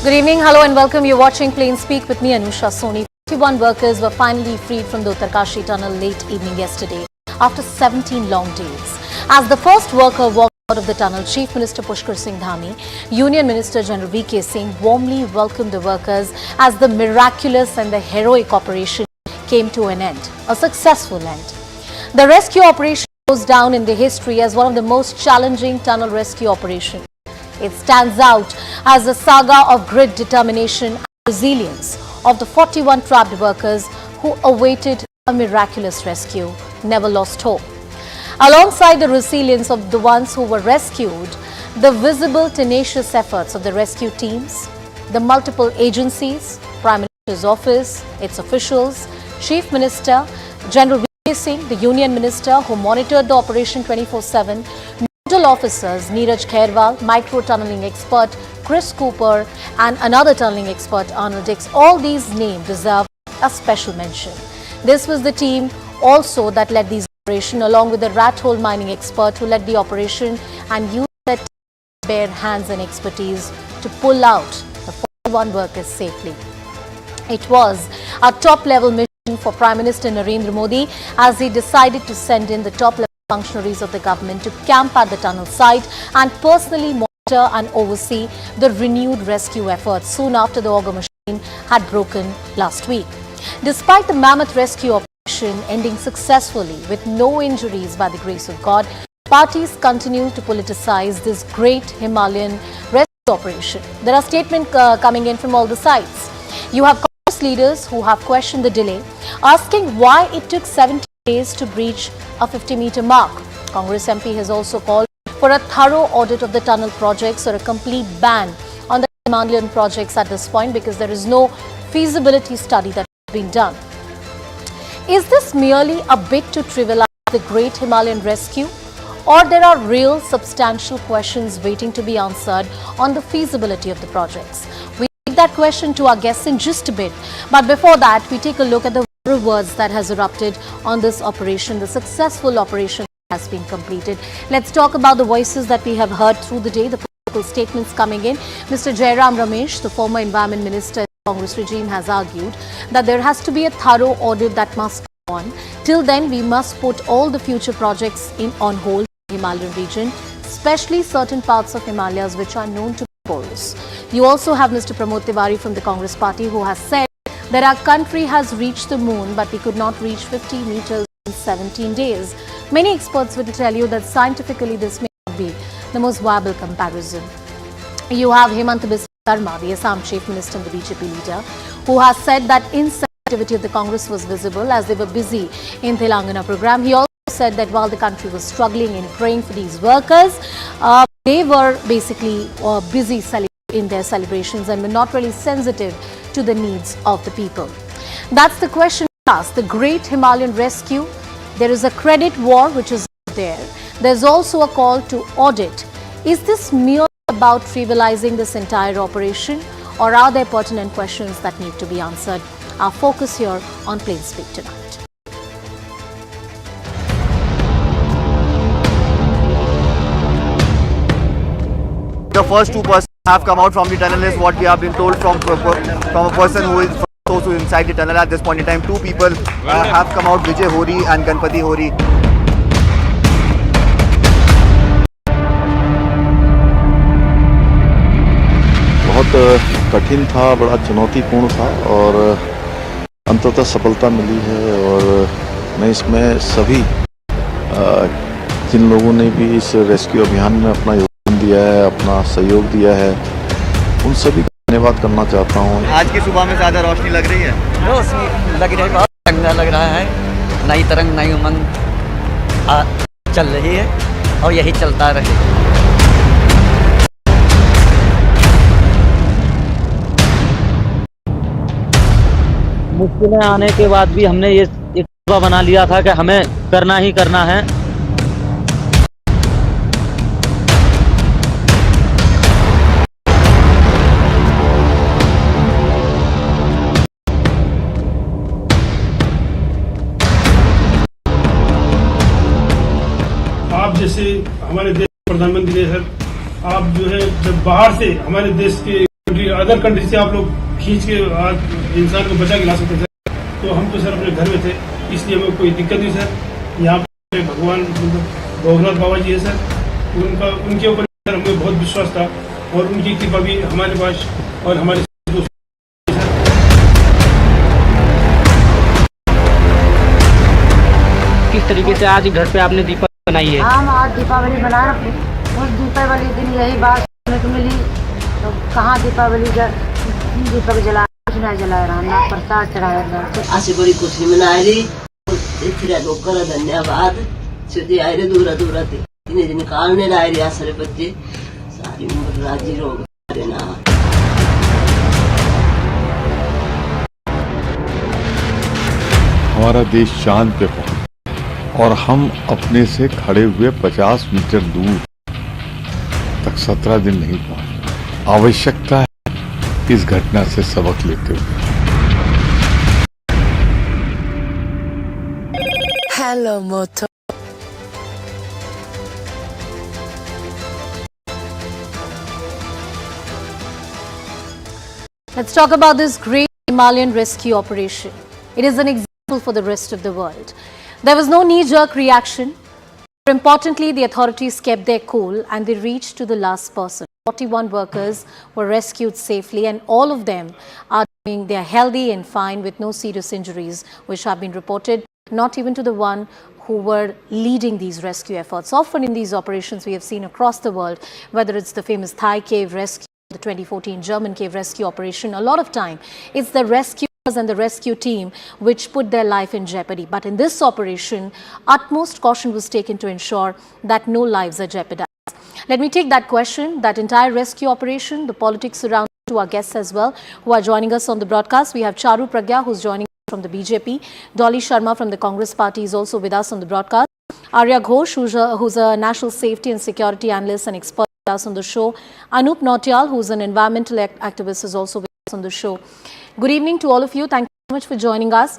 Good evening, hello and welcome. You're watching Plain Speak with me, Anusha Soni. 51 workers were finally freed from the Uttarkashi tunnel late evening yesterday after 17 long days. As the first worker walked out of the tunnel, Chief Minister Pushkar Singh Dhami, Union Minister General V.K. Singh warmly welcomed the workers as the miraculous and the heroic operation came to an end, a successful end. The rescue operation goes down in the history as one of the most challenging tunnel rescue operations. It stands out as a saga of grit, determination and resilience of the 41 trapped workers who awaited a miraculous rescue, never lost hope. Alongside the resilience of the ones who were rescued, the visible tenacious efforts of the rescue teams, the multiple agencies, Prime Minister's office, its officials, Chief Minister, General V.K. Singh, the Union Minister who monitored the operation 24/7, Nodal officers Neeraj Khairwal, micro-tunneling expert Chris Cooper and another tunneling expert Arnold Dix. All these names deserve a special mention. This was the team also that led these operation along with the rat hole mining expert who led the operation and used their bare hands and expertise to pull out the 41 workers safely. It was a top-level mission for Prime Minister Narendra Modi as he decided to send in the top-level functionaries of the government to camp at the tunnel site and personally monitor and oversee the renewed rescue efforts soon after the auger machine had broken last week. Despite the mammoth rescue operation ending successfully with no injuries by the grace of God, parties continue to politicize this great Himalayan rescue operation. There are statements coming in from all the sides. You have Congress leaders who have questioned the delay, asking why it took 70 days to breach a 50-meter mark. Congress MP has also called for a thorough audit of the tunnel projects or a complete ban on the Himalayan projects at this point because there is no feasibility study that has been done. Is this merely a bit to trivialize the great Himalayan rescue, or there are real substantial questions waiting to be answered on the feasibility of the projects? We take that question to our guests in just a bit, but before that we take a look at the words that has erupted on this operation, the successful operation has been completed. Let's talk about the voices that we have heard through the day, the political statements coming in. Mr. Jairam Ramesh, the former Environment Minister in the Congress regime, has argued that there has to be a thorough audit that must go on. Till then, we must put all the future projects on hold in the Himalayan region, especially certain parts of Himalayas which are known to be porous. You also have Mr. Pramod Tiwari from the Congress party who has said that our country has reached the moon, but we could not reach 50 meters in 17 days. Many experts will tell you that scientifically this may not be the most viable comparison. You have Hemant Biswa Sarma, the Assam Chief Minister and the BJP leader, who has said that insensitivity of the Congress was visible as they were busy in Telangana program. He also said that while the country was struggling in praying for these workers, they were basically busy in their celebrations and were not really sensitive to the needs of the people. That's the question asked. The great Himalayan rescue, there is a credit war which is there. There's also a call to audit. Is this merely about trivializing this entire operation, or are there pertinent questions that need to be answered? Our focus here on Plain Speak tonight. The first two persons have come out from the tunnel is what we have been told from a person who is those who inside the tunnel at this point in time. Two people have come out, Vijay Hori and Ganpati Hori. बहुत कठिन था, बड़ा चुनौतीपूर्ण था और अंततः सफलता मिली है और मैं इसमें सभी जिन लोगों ने भी इस रेस्क्यू अभियान में अपना योगदान दिया है, अपना सहयोग दिया है, उन सभी का धन्यवाद करना चाहता हूँ। आज की सुबह में ज़्यादा रोशनी लग रही है? रोशनी लग रही है, बहुत चंगा लग रहा है। नई तरंग, नई उमंग चल रही है और यही चलता रहेगा। मुश्किलें आने के बाद भी हमने ये एक बना लिया था कि हमें करना ही करना है। आप जैसे हमारे देश के प्रधानमंत्री है, आप जो है जब बाहर से हमारे देश के कंट्री अदर कंट्री से आप लोग खींच के इंसान को बचा के ला सकते थे, तो हम तो सर अपने घर में थे, इसलिए हमें कोई दिक्कत नहीं सर। यहाँ पे भगवान भोगनाथ बाबा जी है सर, उनके ऊपर सर हमें बहुत विश्वास था और उनकी कृपा भी हमारे पास और हमारे किस तरीके से आज घर पे आपने दीपावली बनाई है? हम आज दीपावली बना रहे थे, उस दीपावली दिन यही बात सुनने को मिली, तो कहाँ दीपावली दीपक जला कुछ नहीं जलाया रहा, प्रसाद चढ़ाया। अशी बड़ी खुशी मनायली, इतल्या लोकांना धन्यवाद। सुधी आयरे दूरा दूरा ते तिने दिन काळने राहिले असरे बच्चे सारी उम्र राजी रोग ना। हमारा देश चांद पे पहुंचा और हम अपने से खड़े हुए 50 मीटर दूर तक 17 दिन नहीं पहुंचे। आवश्यकता है इस घटना से सबक लेते हुए। Hello Moto. Let's talk about this great Himalayan rescue operation. It is an example for the rest of the world. There was no knee-jerk reaction. More importantly, the authorities kept their cool and they reached to the last person. 41 workers were rescued safely and all of them they are healthy and fine with no serious injuries which have been reported, not even to the one who were leading these rescue efforts. Often in these operations we have seen across the world, whether it's the famous Thai cave rescue, the 2014 German cave rescue operation, a lot of time it's the rescuers and the rescue team which put their life in jeopardy. But in this operation, utmost caution was taken to ensure that no lives are jeopardized. Let me take that question, that entire rescue operation, the politics around, to our guests as well who are joining us on the broadcast. We have Charu Pragya, who's joining us from the BJP. Dolly Sharma from the Congress party is also with us on the broadcast. Arya Ghosh, who's a national safety and security analyst and expert with us on the show. Anup Nautiyal, who's an environmental activist, is also with us on the show. Good evening to all of you. Thank you so much for joining us.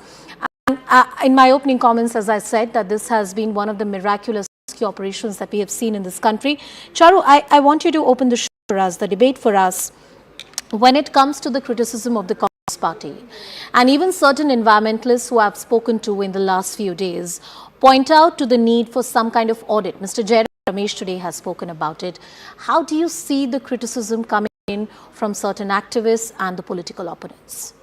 And, in my opening comments, as I said, that this has been one of the miraculous rescue operations that we have seen in this country. Charu, I want you to open the show for us, the debate for us, when it comes to the criticism of the Congress party. And even certain environmentalists who I have spoken to in the last few days point out to the need for some kind of audit. Mr. Jairam Ramesh today has spoken about it. How do you see the criticism coming in from certain activists and the political opponents?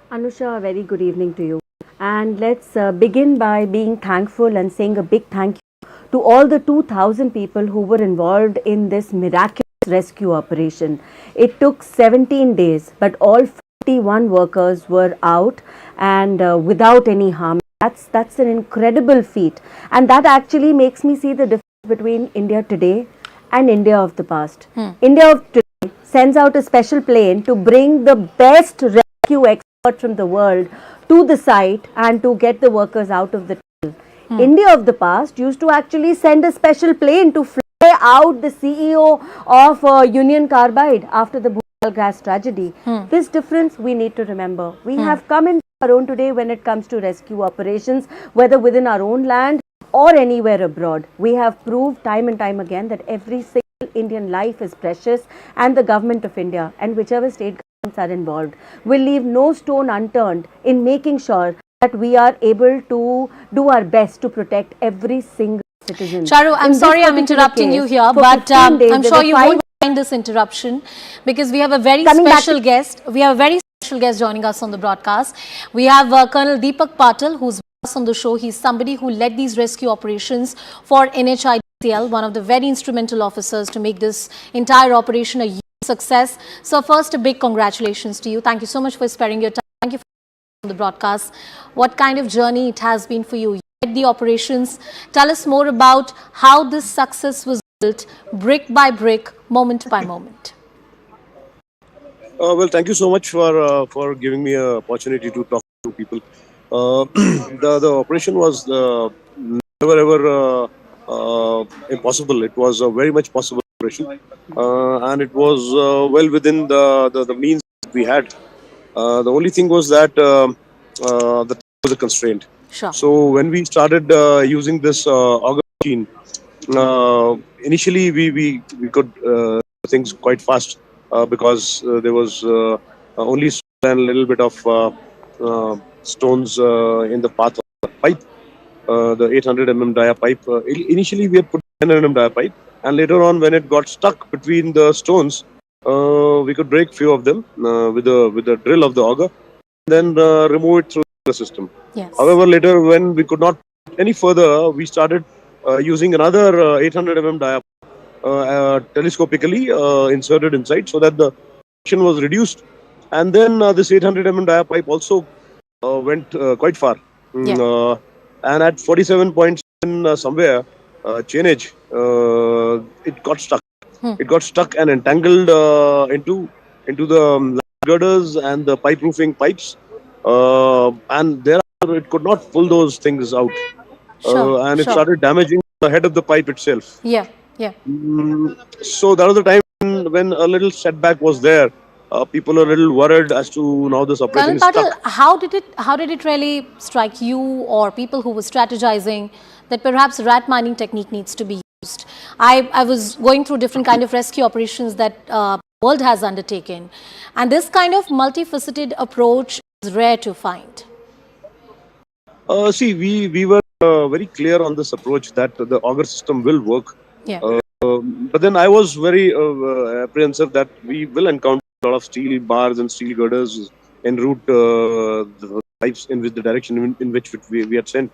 Anusha, a very good evening to you. And let's begin by being thankful and saying a big thank you to all the 2,000 people who were involved in this miraculous rescue operation. It took 17 days, but all 41 workers were out and without any harm. That's an incredible feat. And that actually makes me see the difference between India today and India of the past. India of today sends out a special plane to bring the best rescue experts from the world to the site and to get the workers out of the tunnel. India of the past used to actually send a special plane to fly out the CEO of Union Carbide after the Bhopal gas tragedy. This difference we need to remember. We have come into our own today when it comes to rescue operations, whether within our own land or anywhere abroad. We have proved time and time again that every single Indian life is precious, and the government of India and whichever state governments are involved will leave no stone unturned in making sure that we are able to do our best to protect every single citizen. Charu, I'm sorry I'm interrupting you here, but I'm sure you won't mind this interruption because we have a very special guest. We have a very special guest joining us on the broadcast. We have Colonel Deepak Patil, who's with us on the show. He's somebody who led these rescue operations for N18L, one of the very instrumental officers to make this entire operation a huge success. So first, a big congratulations to you. Thank you so much for sparing your time. Thank you for on the broadcast. What kind of journey it has been for you? You led the operations. Tell us more about how this success was built brick by brick, moment by moment. Well, thank you so much for giving me an opportunity to talk to people. The operation was never ever impossible. It was a very much possible operation, and it was well within the means we had. The only thing was that the time was a constraint. Sure. So when we started using this auger machine, initially we could things quite fast because there was only and a little bit of stones in the path of the pipe, the 800 dia pipe. Initially, we had put 10 dia pipe, and later on, when it got stuck between the stones, we could break few of them with the drill of the auger, then remove it through the system. Yes. However, later when we could not any further, we started using another 800 dia telescopically inserted inside, so that the friction was reduced, and then this 800 dia pipe also went quite far. And at 47.7 somewhere chainage, it got stuck. It got stuck and entangled into the girders and the pipe roofing pipes, and thereafter it could not pull those things out, and it started damaging the head of the pipe itself. Yeah. So that was the time when a little setback was there. People are a little worried as to now this operation is stuck. How did it really strike you or people who were strategizing that perhaps rat mining technique needs to be used? I was going through different kind of rescue operations that the world has undertaken, and this kind of multifaceted approach is rare to find. See, we were very clear on this approach that the auger system will work. Yeah. But then I was very apprehensive that we will encounter a lot of steel bars and steel girders en route the pipes in which the direction in which we had sent.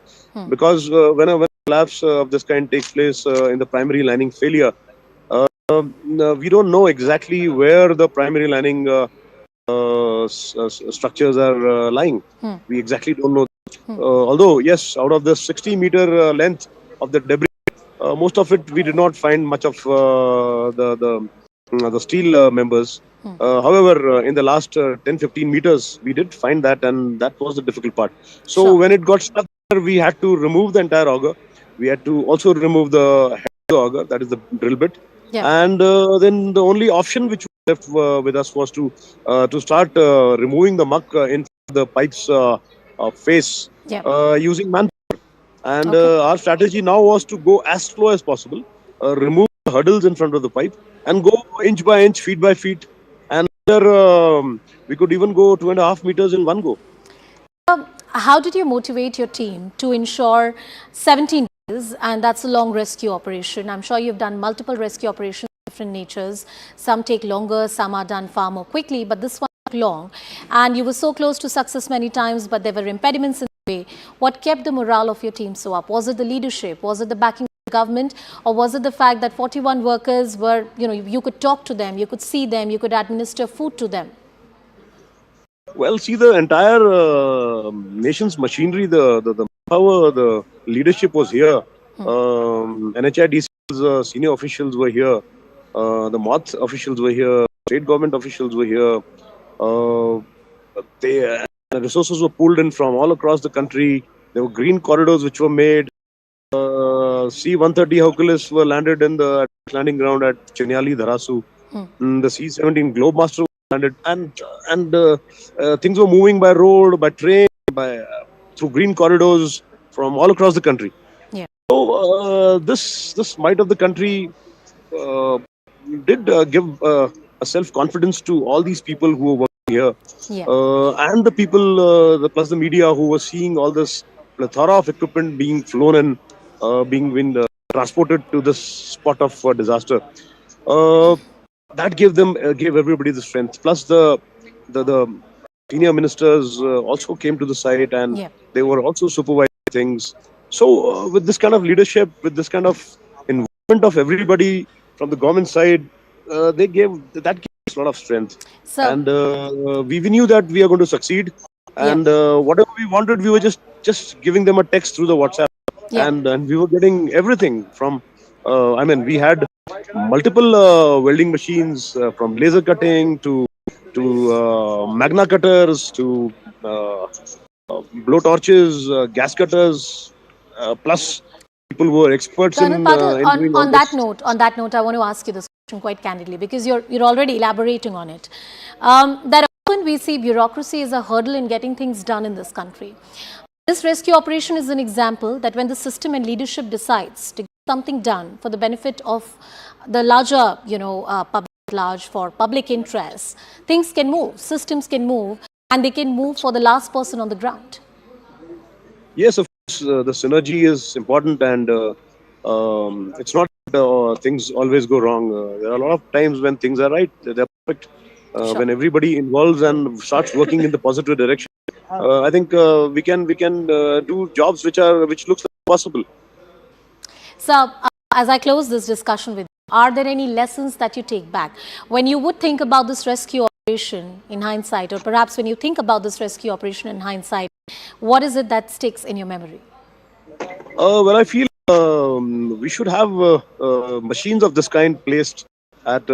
Because when a collapse of this kind takes place in the primary lining failure, we don't know exactly where the primary lining structures are lying. We exactly don't know. Although, yes, out of the 60-meter length of the debris, most of it we did not find much of the steel members. However, in the last 10-15 meters, we did find that, and that was the difficult part. So when it got stuck, we had to remove the entire auger. We had to also remove the head of the auger, that is the drill bit. And then the only option which was left with us was to start removing the muck in the pipe's face using manpower. And our strategy now was to go as slow as possible, remove the hurdles in front of the pipe, and go inch by inch, feet by feet. And we could even go 2.5 meters in one go. How did you motivate your team to ensure 17 days, and that's a long rescue operation? I'm sure you've done multiple rescue operations of different natures. Some take longer, some are done far more quickly, but this one took long. And you were so close to success many times, but there were impediments in the way. What kept the morale of your team so up? Was it the leadership? Was it the backing of the government? Or was it the fact that 41 workers were, you could talk to them, you could see them, you could administer food to them? Well, see, the entire nation's machinery, the power, the leadership was here. NHIDC's senior officials were here. The MOTH officials were here. State government officials were here. The resources were pulled in from all across the country. There were green corridors which were made. C-130 Hercules were landed in the landing ground at Chenyali, Dharasu. The C-17 Globemaster landed, and things were moving by road, by train, through green corridors from all across the country. So this might of the country did give a self-confidence to all these people who were working here, and the people, plus the media, who were seeing all this plethora of equipment being flown in, being transported to this spot of disaster. That gave everybody the strength. Plus the senior ministers also came to the site, and they were also supervising things. So with this kind of leadership, with this kind of involvement of everybody from the government side, that gave us a lot of strength. And we knew that we are going to succeed. And whatever we wanted, we were just giving them a text through the WhatsApp, and we were getting everything from. We had multiple welding machines, from laser cutting to magna cutters to blow torches, gas cutters, plus people who were experts in doing on that note, I want to ask you this question quite candidly, because you're already elaborating on it. That often we see bureaucracy is a hurdle in getting things done in this country. This rescue operation is an example that when the system and leadership decides to get something done for the benefit of the larger, public large for public interest, things can move, systems can move, and they can move for the last person on the ground. Yes, of course, the synergy is important, and it's not things always go wrong. There are a lot of times when things are right, they're perfect. When everybody involves and starts working in the positive direction, I think we can do jobs which looks possible. So, as I close this discussion with you, are there any lessons that you take back when you would think about this rescue operation in hindsight, or perhaps when you think about this rescue operation in hindsight, what is it that sticks in your memory? Well, I feel we should have machines of this kind placed at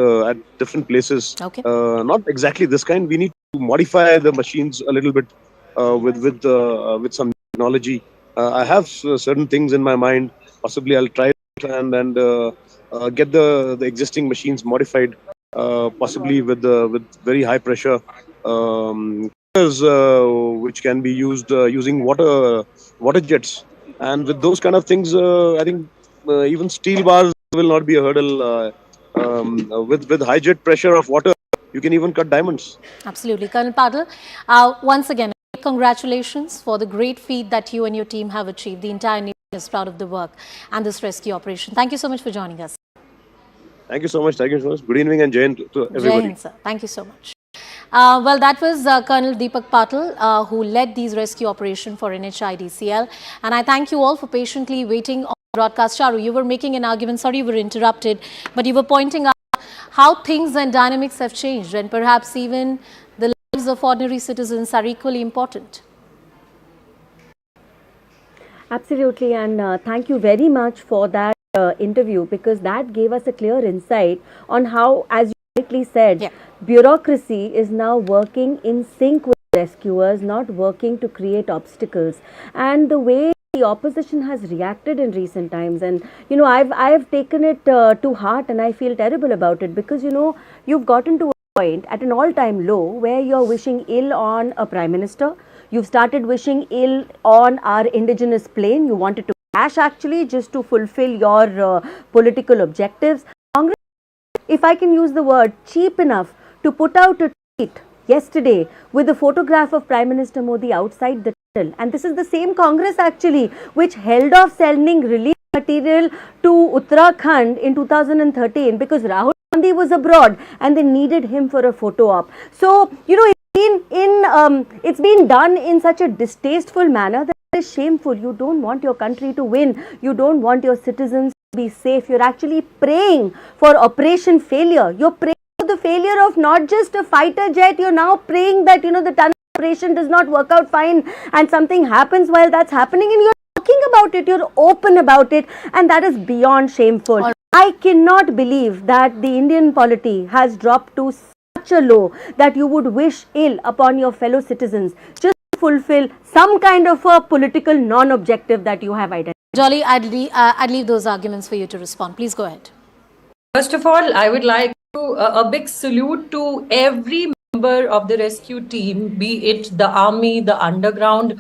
different places. Okay. Not exactly this kind. We need to modify the machines a little bit with some technology. I have certain things in my mind. Possibly, I'll try it and get the existing machines modified. Possibly with very high pressure. Which can be used using water jets, and with those kind of things, I think even steel bars will not be a hurdle. With high jet pressure of water, you can even cut diamonds. Absolutely. Colonel Patil, once again, congratulations for the great feat that you and your team have achieved. The entire nation is proud of the work and this rescue operation. Thank you so much for joining us. Thank you so much. Thank you so much. Good evening and Jai Hind to everybody. Jai Hind, sir. Thank you so much. Well, that was Colonel Deepak Patil, who led these rescue operation for NHIDCL. And I thank you all for patiently waiting on broadcast. Charu, you were making an argument. Sorry you were interrupted, but you were pointing out how things and dynamics have changed, and perhaps even the lives of ordinary citizens are equally important. Absolutely, and thank you very much for that interview, because that gave us a clear insight on how, as you rightly said, bureaucracy is now working in sync with rescuers, not working to create obstacles. And the way the opposition has reacted in recent times, and you know, I've taken it to heart, and I feel terrible about it, because you know, you've gotten to a point at an all-time low where you're wishing ill on a prime minister. You've started wishing ill on our indigenous plane. You wanted to crash actually just to fulfill your political objectives. Congress, if I can use the word, cheap enough to put out a tweet yesterday with a photograph of Prime Minister Modi outside the tunnel. And this is the same Congress actually which held off sending relief material to Uttarakhand in 2013 because Rahul Gandhi was abroad and they needed him for a photo op. So, you know, it's been done in such a distasteful manner that it is shameful. You don't want your country to win. You don't want your citizens to be safe. You're actually praying for operation failure. You're praying for the failure of not just a fighter jet. You're now praying that, you know, the tunnel operation does not work out fine and something happens while that's happening, and you're talking about it. You're open about it, and that is beyond shameful. I cannot believe that the Indian polity has dropped to such a low that you would wish ill upon your fellow citizens just to fulfill some kind of a political non-objective that you have identified. Jolly, I'd leave those arguments for you to respond. Please go ahead. First of all, I would like to a big salute to every member of the rescue team, be it the army, the underground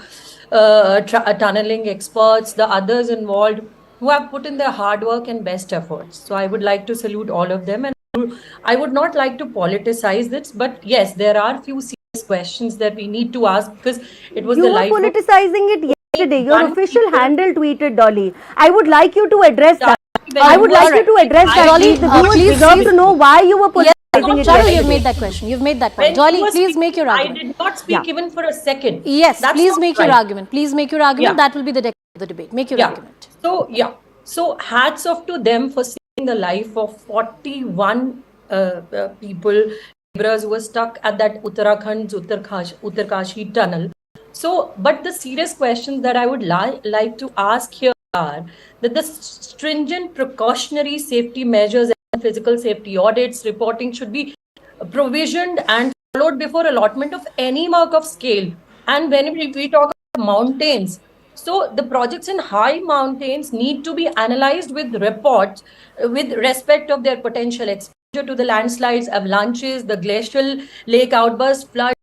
tunneling experts, the others involved who have put in their hard work and best efforts. So I would like to salute all of them, and I would not like to politicize this, but yes, there are few serious questions that we need to ask, because it was the life. You were politicizing it yesterday. Your official handle tweeted, Dolly. I would like you to address that. I would like you to address that. Dolly, the viewers deserve to know why you were politicizing it. Jolly, you've made that question. You've made that point. Jolly, please make your argument. I did not speak even for a second. Yes, please make your argument. Please make your argument. That will be the decade of the debate. Make your argument. So hats off to them for saving the life of 41 people, laborers who were stuck at that Uttarakhand's Uttarkashi tunnel. So, but the serious questions that I would like to ask here are that the stringent precautionary safety measures and physical safety audits reporting should be provisioned and followed before allotment of any mark of scale. And when we talk about mountains, so the projects in high mountains need to be analyzed with reports with respect of their potential exposure to the landslides, avalanches, the glacial lake outburst, flood,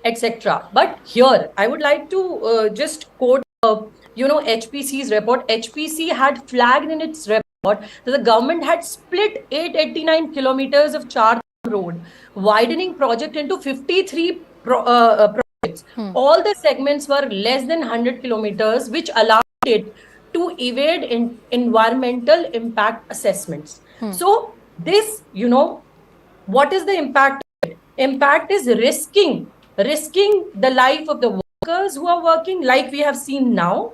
etc. But here, I would like to just quote, HPC's report. HPC had flagged in its report that the government had split 889 kilometers of char Road widening project into 53 projects. All the segments were less than 100 kilometers, which allowed it to evade environmental impact assessments. So this, what is the impact? Impact is risking the life of the workers who are working, like we have seen now,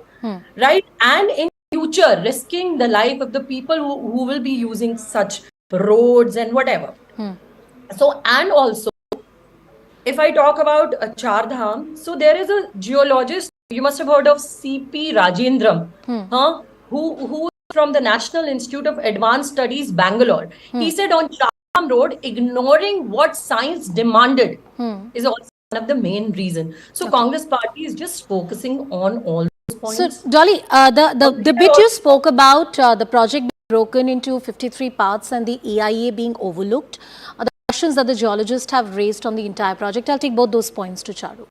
right? And in future, risking the life of the people who will be using such roads and whatever. So, and also, if I talk about Char Dham, so there is a geologist, you must have heard of C.P. Rajendram, who is from the National Institute of Advanced Studies, Bangalore. He said on Char Dham Road, ignoring what science demanded is also one of the main reasons. So, Congress party is just focusing on all those points. So, Dolly, the bit you spoke about, the project being broken into 53 parts and the EIA being overlooked, the questions that the geologists have raised on the entire project, I'll take both those points to Charu.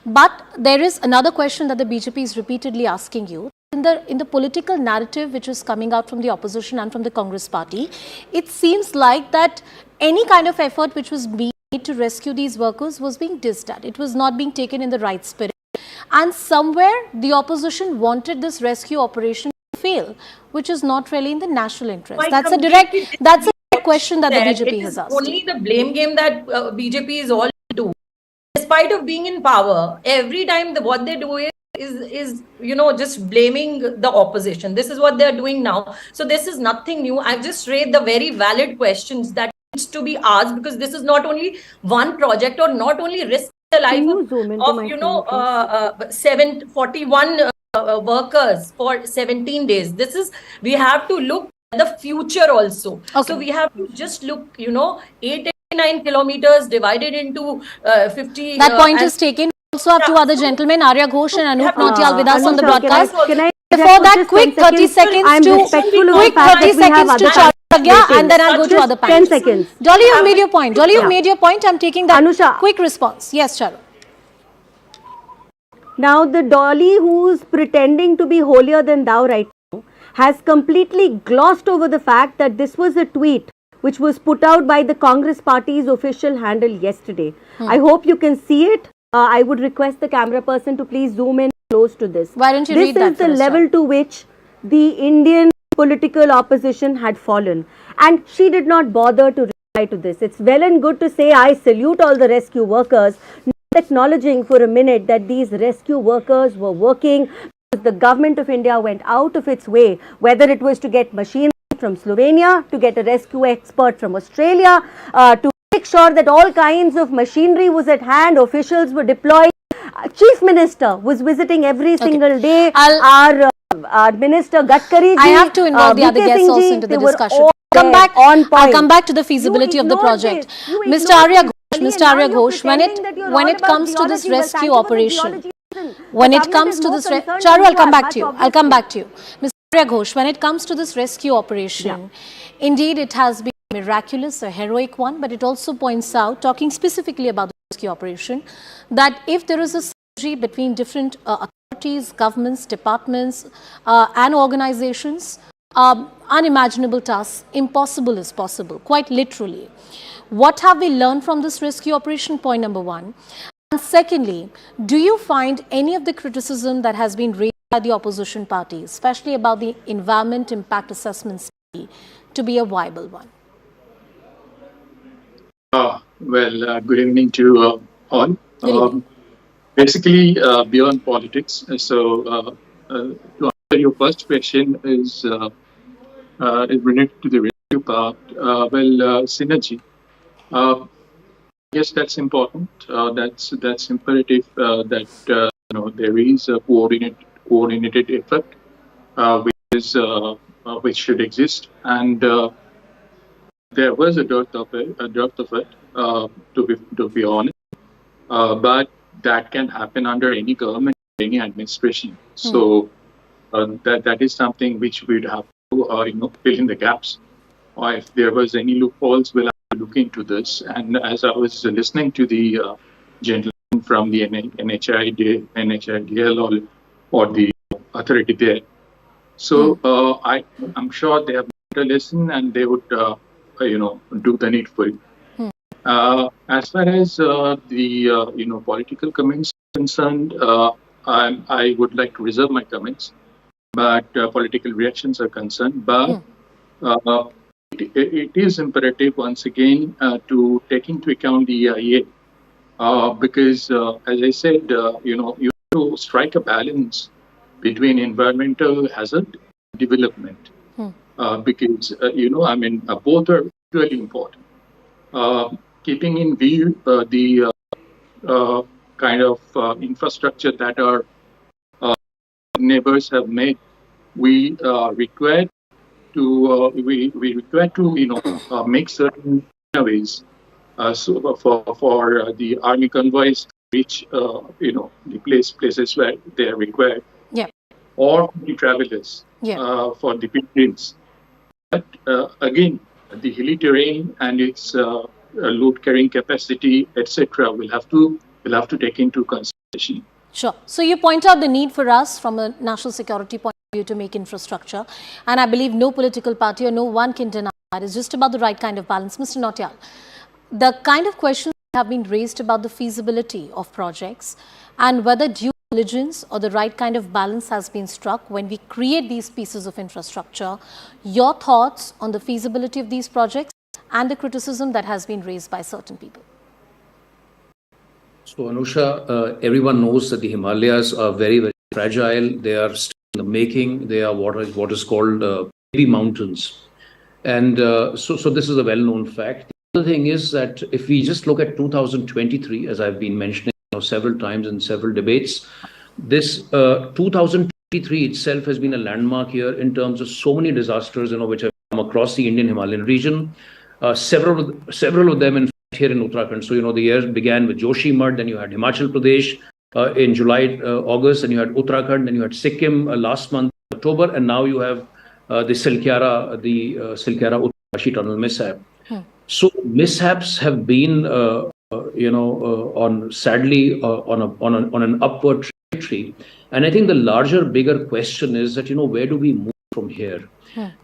But there is another question that the BJP is repeatedly asking you. In the political narrative which is coming out from the opposition and from the Congress party, it seems like that any kind of effort which was being made to rescue these workers was being dissed at. It was not being taken in the right spirit. And somewhere the opposition wanted this rescue operation to fail, which is not really in the national interest. That's a direct question that the BJP has asked. Only the blame game that BJP is all into. Despite of being in power, every time what they do is just blaming the opposition. This is what they're doing now. So this is nothing new. I've just raised the very valid questions that needs to be asked, because this is not only one project or not only risk the life of 41 workers for 17 days. We have to look at the future also. Okay. So we have to just look, 89 kilometers divided into 50. That point is taken. Also have two other gentlemen, Arya Ghosh and Anup Nautiyal with us on the broadcast. Before that, quick 30 seconds to Charu, and then I'll go to other panels. 10 seconds. Dolly, you've made your point. Dolly, you've made your point. I'm taking that quick response. Yes, Charu. Now, the Dolly who's pretending to be holier than thou right now has completely glossed over the fact that this was a tweet which was put out by the Congress party's official handle yesterday. I hope you can see it. I would request the camera person to please zoom in close to this. Why don't you read that? This is the level to which the Indian political opposition had fallen. And she did not bother to reply to this. It's well and good to say, I salute all the rescue workers, not acknowledging for a minute that these rescue workers were working because the government of India went out of its way, whether it was to get machinery from Slovenia, to get a rescue expert from Australia, to make sure that all kinds of machinery was at hand, officials were deployed. Chief Minister was visiting every single day. Our Minister Gadkari ji, I have to involve the other guests also into the discussion. I'll come back to the feasibility of the project. Mr. Arya Ghosh, when it comes to this rescue operation, Charu, I'll come back to you. Mr. Arya Ghosh, when it comes to this rescue operation, indeed it has been miraculous, a heroic one, but it also points out, talking specifically about the rescue operation, that if there is a synergy between different authorities, governments, departments and organizations, unimaginable tasks, impossible is possible, quite literally. What have we learned from this rescue operation? Point number one. And secondly, do you find any of the criticism that has been raised by the opposition parties, especially about the environment impact assessment study, to be a viable one? Good evening to all. Basically, beyond politics, to answer your first question is related to the rescue part. Synergy. Yes, that's important. That's imperative that there is a coordinated effort which should exist, and there was a dearth of it, to be honest. But that can happen under any government, any administration. So that is something which we'd have to fill in the gaps. Or if there was any loopholes, we'll have to look into this. And as I was listening to the gentleman from the NHIDL or the authority there, so I'm sure they have to listen and they would do the needful. As far as the political comments are concerned, I would like to reserve my comments, but political reactions are concerned. But uh, it is imperative once again to take into account the EIA because, as I said, you have to strike a balance between environmental hazard and development because I mean both are equally important. Keeping in view the kind of infrastructure that our neighbors have made, we require we require to make certain ways so for the army convoys to reach the places where they are required, Yeah. or the travelers for the pilgrims. But again, the hilly terrain and its load carrying capacity, etc., will have to take into consideration. Sure. So you point out the need for us from a national security point of view to make infrastructure, and I believe no political party or no one can deny that. It's just about the right kind of balance. Mr. Nautiyal, the kind of questions have been raised about the feasibility of projects and whether due diligence or the right kind of balance has been struck when we create these pieces of infrastructure. Your thoughts on the feasibility of these projects and the criticism that has been raised by certain people? So, Anusha, everyone knows that the Himalayas are very, very fragile. They are still in the making. They are what is called baby mountains. And so this is a well-known fact. The other thing is that if we just look at 2023, as I've been mentioning several times in several debates, this 2023 itself has been a landmark year in terms of so many disasters, which have come across the Indian Himalayan region. Several of them, in fact, here in Uttarakhand. So, the year began with Joshimath, then you had Himachal Pradesh in July, August, and you had Uttarakhand, then you had Sikkim last month, October, and now you have the Silkyara Uttarkashi tunnel mishap. So mishaps have been, sadly on an upward trajectory. And I think the larger, bigger question is that, where do we move from here?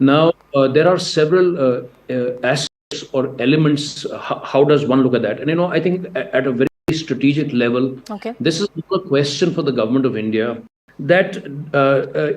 Now, there are several aspects or elements. How does one look at that? And, I think at a very strategic level, this is a question for the government of India that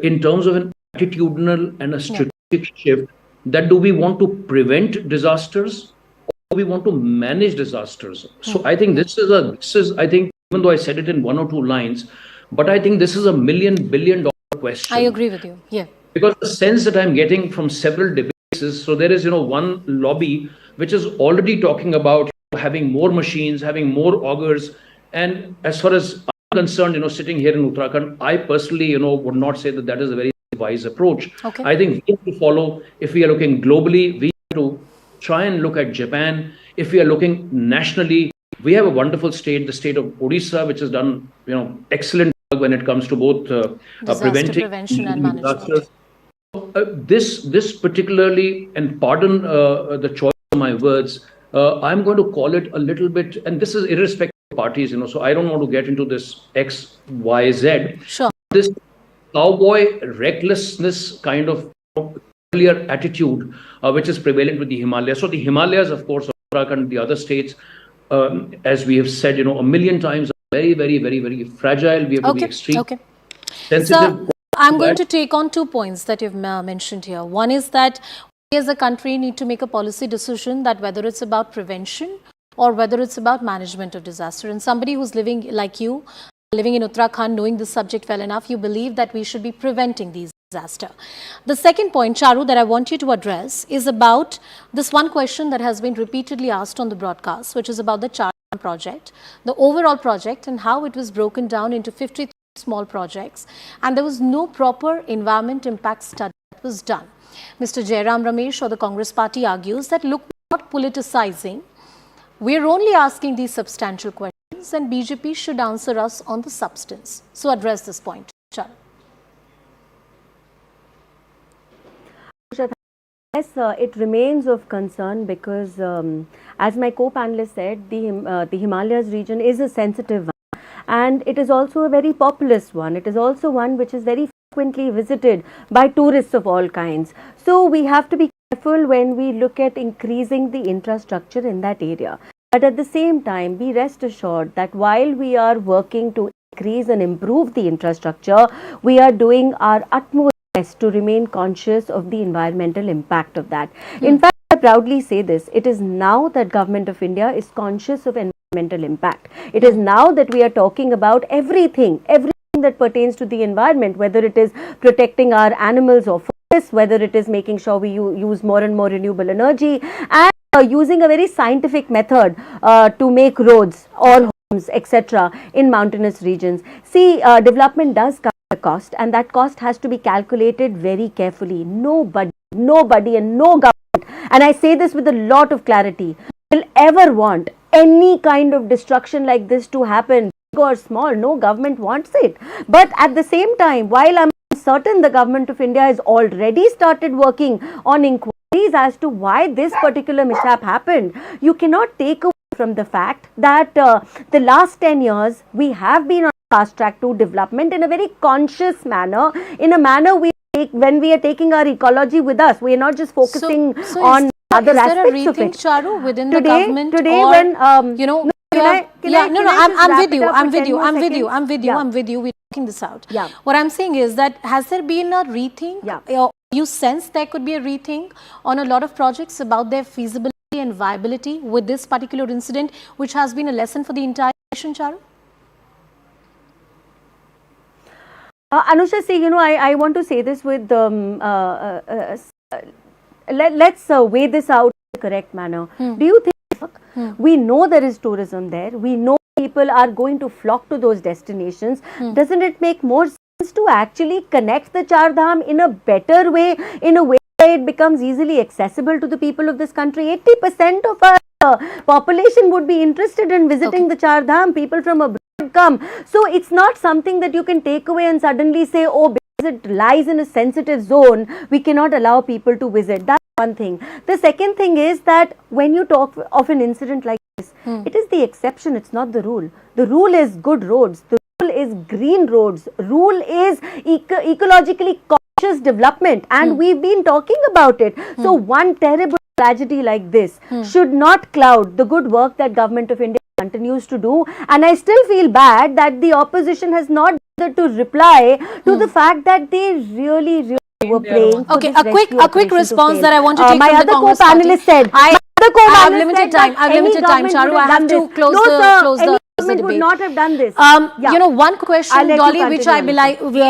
in terms of an attitudinal and a strategic shift, that do we want to prevent disasters or do we want to manage disasters? So I think this is I think, even though I said it in one or two lines, but I think this is $1 billion question. I agree with you. Yeah. Because the sense that I'm getting from several debates is, so there is, one lobby which is already talking about having more machines, having more augers. And as far as I'm concerned, sitting here in Uttarakhand, I personally, would not say that is a very wise approach. I think we have to follow, if we are looking globally, we have to try and look at Japan. If we are looking nationally, we have a wonderful state, the state of Odisha, which has done, excellent work when it comes to both prevention and management. This particularly, and pardon the choice of my words, I'm going to call it a little bit, and this is irrespective of parties, so I don't want to get into this X, Y, Z. Sure. This cowboy recklessness kind of earlier attitude, which is prevalent with the Himalayas. So the Himalayas, of course, Uttarakhand, the other states, as we have said, a million times, are very, very, very, very fragile. We have to be extremely sensitive. So I'm going to take on 2 points that you've mentioned here. One is that we as a country need to make a policy decision that whether it's about prevention or whether it's about management of disaster. And somebody who's living like you, living in Uttarakhand, knowing this subject well enough, you believe that we should be preventing these disasters. The second point, Charu, that I want you to address is about this one question that has been repeatedly asked on the broadcast, which is about the Char project, the overall project, and how it was broken down into 53 small projects, and there was no proper environment impact study that was done. Mr. Jairam Ramesh or the Congress party argues that, look, we're not politicizing, we're only asking these substantial questions and BJP should answer us on the substance. So address this point, Charu. Yes, it remains of concern because, as my co-panelist said, the Himalayas region is a sensitive one, and it is also a very populous one. It is also one which is very frequently visited by tourists of all kinds. So we have to be careful when we look at increasing the infrastructure in that area. But at the same time, be rest assured that while we are working to increase and improve the infrastructure, we are doing our utmost best to remain conscious of the environmental impact of that. In fact, I proudly say this, it is now that Government of India is conscious of environmental impact. It is now that we are talking about everything that pertains to the environment, whether it is protecting our animals or forests, whether it is making sure we use more and more renewable energy, and using a very scientific method to make roads or homes, etc. in mountainous regions. See, development does come at a cost, and that cost has to be calculated very carefully. Nobody and no government, and I say this with a lot of clarity, will ever want any kind of destruction like this to happen, big or small. No government wants it. But at the same time, while I'm certain the Government of India has already started working on inquiries as to why this particular mishap happened, you cannot take away from the fact that the last 10 years we have been on a fast track to development in a very conscious manner, in a manner when we are taking our ecology with us. We are not just focusing on other aspects of it. Is there a rethink, Charu, within the government? Today, or, when you know, I'm with you. We're talking this out. Yeah. What I'm saying is that has there been a rethink? Yeah. You sense there could be a rethink on a lot of projects about their feasibility and viability with this particular incident, which has been a lesson for the entire nation, Charu? Anusha, see, you know, I want to say this with let's weigh this out in the correct manner. Do you think we know there is tourism there? We know people are going to flock to those destinations. Doesn't it make more sense to actually connect the Char Dham in a better way, in a way where it becomes easily accessible to the people of this country? 80% of our population would be interested in visiting the Char Dham. People from abroad come. So it's not something that you can take away and suddenly say, oh, because it lies in a sensitive zone, we cannot allow people to visit. That's one thing. The second thing is that when you talk of an incident like this, it is the exception, it's not the rule. The rule is good roads. The rule is green roads. Rule is ecologically conscious development, and we've been talking about it. So one terrible tragedy like this should not cloud the good work that Government of India continues to do, and I still feel bad that the opposition has not bothered to reply to the fact that they really were praying for this a quick response that I want to take my from other the Congress co-panelist said. I have limited time. Charu. I have to close the debate. Would not have done this. You know, one question, Dolly, which I believe which